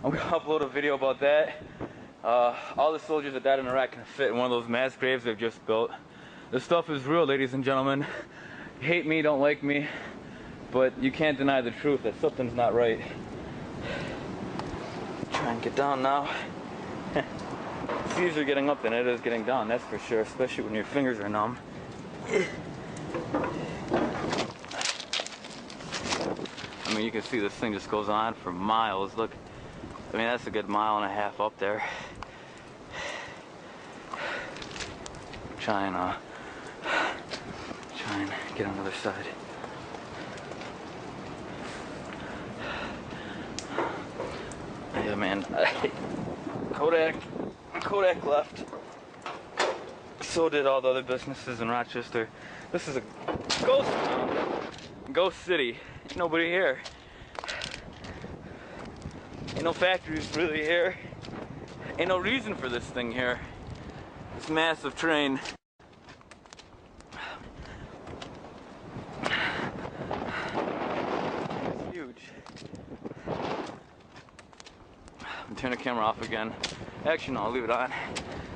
I'm gonna upload a video about that. All the soldiers that died in Iraq can fit in one of those mass graves they've just built. This stuff is real, ladies and gentlemen. You hate me, don't like me, but you can't deny the truth that something's not right. Try and get down now. It's easier getting up than it is getting down, that's for sure, especially when your fingers are numb. I mean, you can see this thing just goes on for miles. Look, I mean, that's a good mile and a half up there. Try and get on the other side. Yeah, man. Kodak left. So did all the other businesses in Rochester. This is a ghost town. Ghost city. Ain't nobody here. Ain't no factories really here. Ain't no reason for this thing here. This massive train. It's huge. I'm turning the camera off again. Actually, no, I'll leave it on.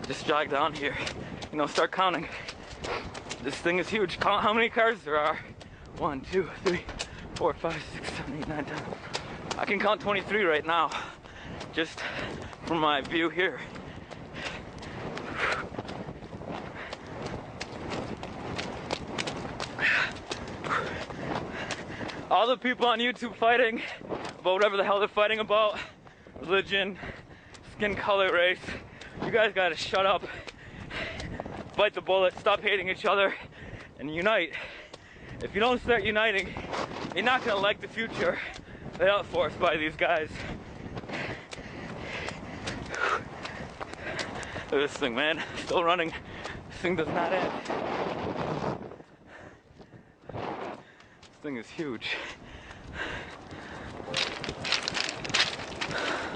Just jog down here. You know, start counting. This thing is huge. Count how many cars there are. 1, 2, 3, 4, 5, 6, 7, 8, 9, 10. I can count 23 right now, just from my view here. All the people on YouTube fighting about whatever the hell they're fighting about, religion, skin color, race, you guys gotta shut up, bite the bullet, stop hating each other, and unite. If you don't start uniting, you're not gonna like the future laid out for us by these guys. Look at this thing, man. Still running. This thing does not end. This thing is huge.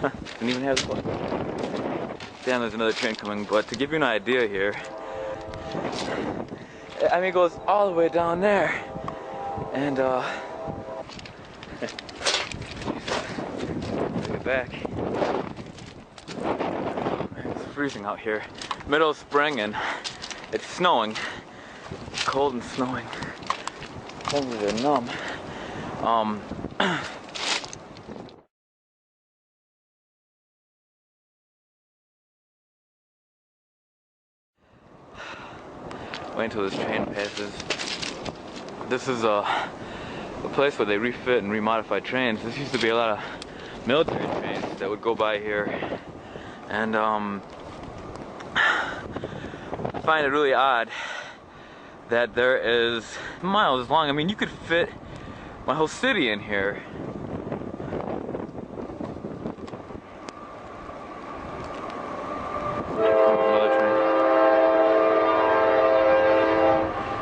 Didn't even have the button. Damn, there's another train coming, but to give you an idea here, I mean, it goes all the way down there. And, get back. Oh, man, it's freezing out here. Middle of spring and it's snowing. It's cold and snowing. Fingers are numb. Wait until this train passes. This is a place where they refit and remodify trains. This used to be a lot of military trains that would go by here, and I find it really odd that there is miles long. I mean, you could fit my whole city in here.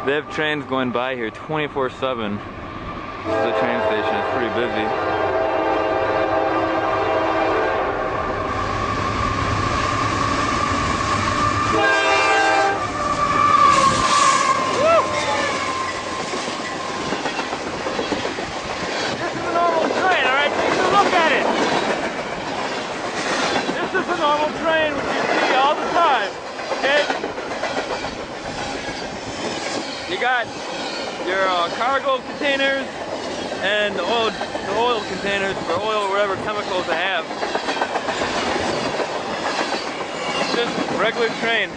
They have trains going by here 24/7. This is a train station, it's pretty busy. Woo! This is a normal train, alright? Take a look at it! This is a normal train which you see all the time, okay? You got your cargo containers and the oil containers for oil or whatever chemicals they have. It's just a regular train.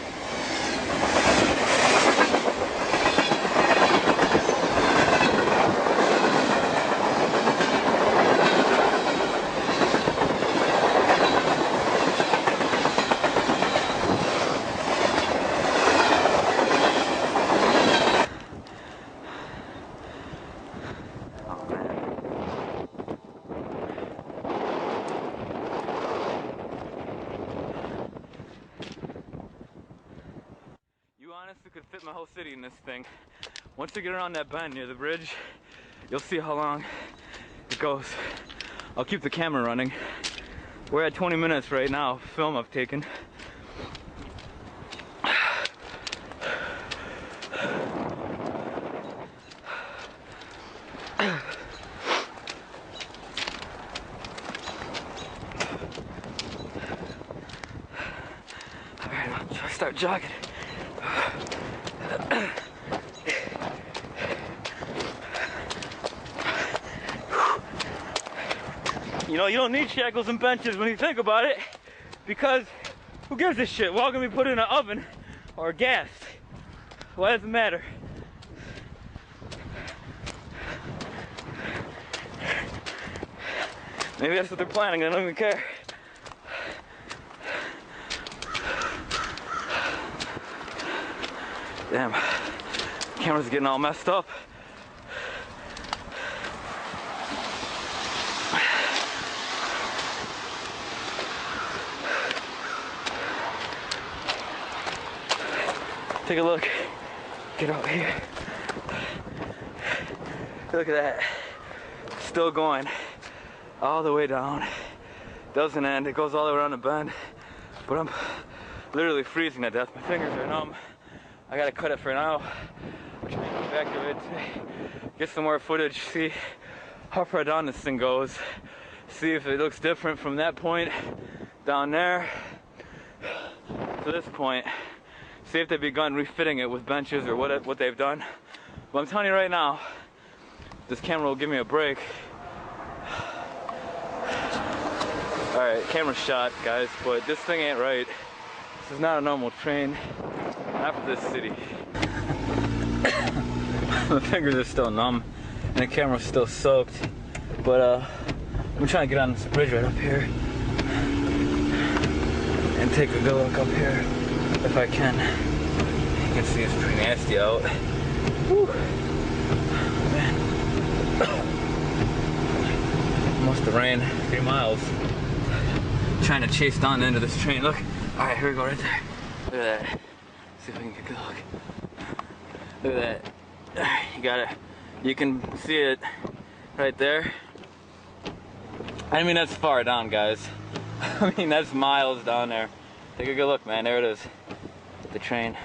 Honestly, could fit my whole city in this thing. Once you get around that bend near the bridge, you'll see how long it goes. I'll keep the camera running. We're at 20 minutes right now, film I've taken. start jogging. You know, you don't need shackles and benches when you think about it, because who gives a shit? We're all gonna be put in an oven or gas. Why does it matter? Maybe that's what they're planning, I don't even care. Damn, camera's getting all messed up. Take a look. Get out here. Look at that. Still going all the way down. Doesn't end. It goes all the way around the bend. But I'm literally freezing to death. My fingers are numb. I gotta cut it for now. I'm trying to go back to it, get some more footage, see how far down this thing goes. See if it looks different from that point down there to this point. See if they've begun refitting it with benches or what they've done. But I'm telling you right now, this camera will give me a break. Alright, camera shot, guys, but this thing ain't right. This is not a normal train, not for this city. My fingers are still numb, and the camera's still soaked. But I'm trying to get on this bridge right up here and take a good look up here. If I can. You can see it's pretty nasty out. Whew. Man. Must have rained 3 miles. Trying to chase down the end of this train. Look. Alright, here we go right there. Look at that. See if I can get a good look. Look at that. You got it. You can see it right there. I mean, that's far down, guys. I mean, that's miles down there. Take a good look, man. There it is. The train.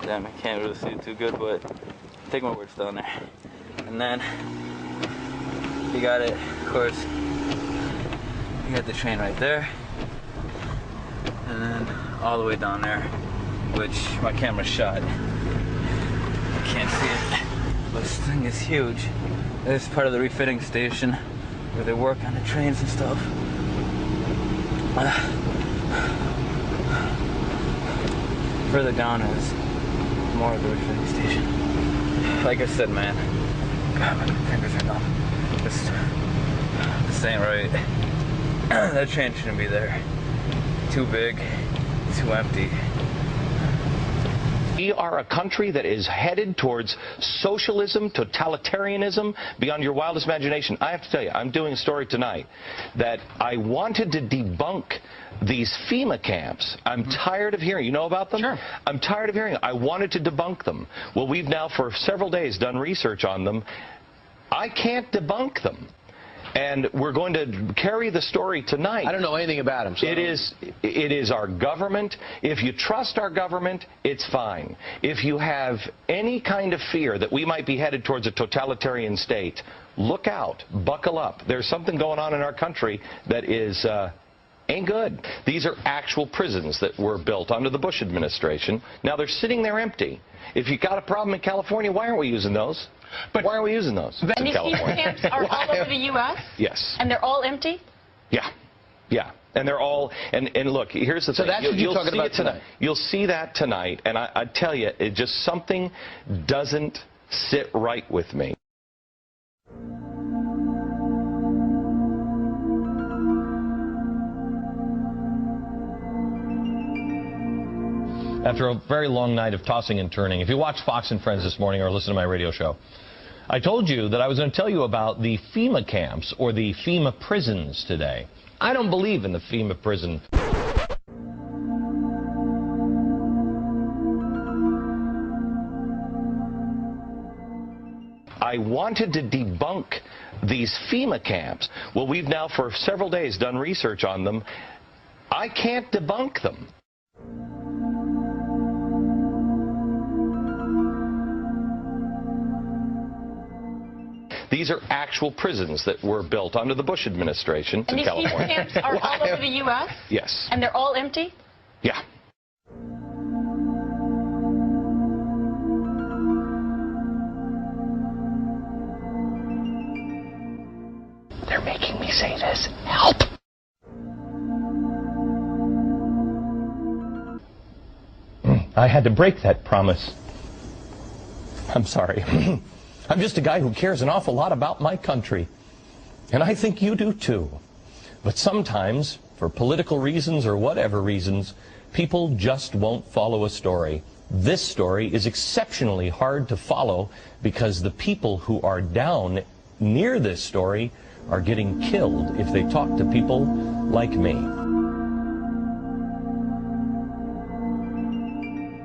Damn, I can't really see it too good, but take my words down there. And then you got it, of course. You got the train right there. And then all the way down there, which my camera shot. I can't see it. But this thing is huge. This is part of the refitting station where they work on the trains and stuff. Further down is more of the refitting station. Like I said, man, God, my fingers are numb. This ain't right. That train shouldn't be there. Too big, too empty. We are a country that is headed towards socialism, totalitarianism, beyond your wildest imagination. I have to tell you, I'm doing a story tonight that I wanted to debunk these FEMA camps. I'm tired of hearing. You know about them? Sure. I'm tired of hearing them. I wanted to debunk them. Well, we've now for several days done research on them. I can't debunk them. And we're going to carry the story tonight. I don't know anything about him. So it is our government. If you trust our government, it's fine. If you have any kind of fear that we might be headed towards a totalitarian state, look out, buckle up. There's something going on in our country that is ain't good. These are actual prisons that were built under the Bush administration. Now they're sitting there empty. If you got a problem in California, why aren't we using those? But why aren't we using those? And these FEMA camps are all over the U.S.? Yes. And they're all empty? Yeah. Yeah. And they're all, and look, here's the thing. So that's what you're talking about tonight. You'll see that tonight, and I tell you, it just something doesn't sit right with me. After a very long night of tossing and turning, if you watch Fox and Friends this morning or listen to my radio show, I told you that I was going to tell you about the FEMA camps or the FEMA prisons today. I don't believe in the FEMA prison. I wanted to debunk these FEMA camps. Well, we've now for several days done research on them. I can't debunk them. These are actual prisons that were built under the Bush administration And in these FEMA California. camps are all over the U.S.? Yes. And they're all empty? Yeah. They're making me say this. Help! I had to break that promise. I'm sorry. I'm just a guy who cares an awful lot about my country. And I think you do too. But sometimes, for political reasons or whatever reasons, people just won't follow a story. This story is exceptionally hard to follow because the people who are down near this story are getting killed if they talk to people like me.